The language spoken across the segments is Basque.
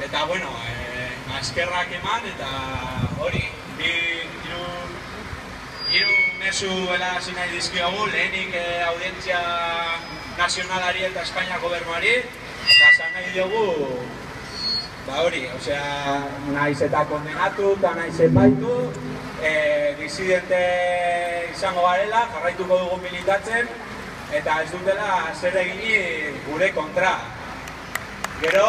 eta, bueno, eskerrak eman, eta hori, hiru mezu helarazi nahi dizkiogu, lehenik audientzia nazionalari eta Espainiako gobernuari, eta esan nahi diogu, hori, osea, naiz eta kondenatu, eta naiz epaitu, disidente izango garela, jarraituko dugu militatzen, eta ez dutela zer egini gure kontra. Gero,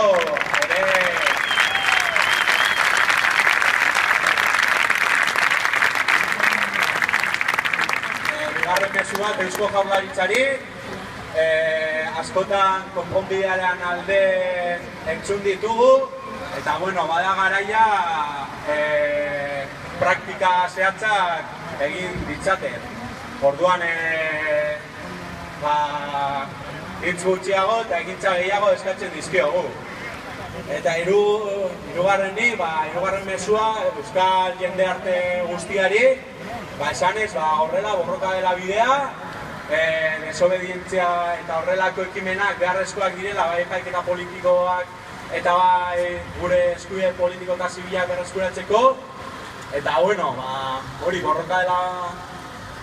bigarren mezu bat Eusko Jaurlaritzari, askotan konponbidearen alde entzun ditugu, eta, bueno, bada garaia praktika zehatzak egin ditzaten. Orduan, hitz gutxiago eta egintza gehiago eskatzen dizkiogu. Eta hirugarren mezua euskal jendearte guztiari, esanez, horrela borroka dela bidea, desobedientzia eta horrelako ekimenak beharrezkoak direla, bai epaiketa politikoak eta bai gure eskubide politiko eta zibilak berreskuratzeko. Eta, bueno, hori borroka dela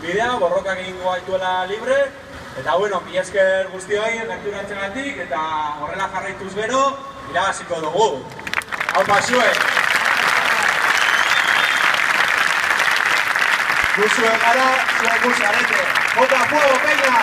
bidea, borrokak egingo gaituela libre. Eta, bueno, mila esker guztioi gerturatzegatik eta horrela jarraituz gero irabaziko dugu. Hau pasue! Guztuen gara, zuen guzarete. Jota fuego, peña!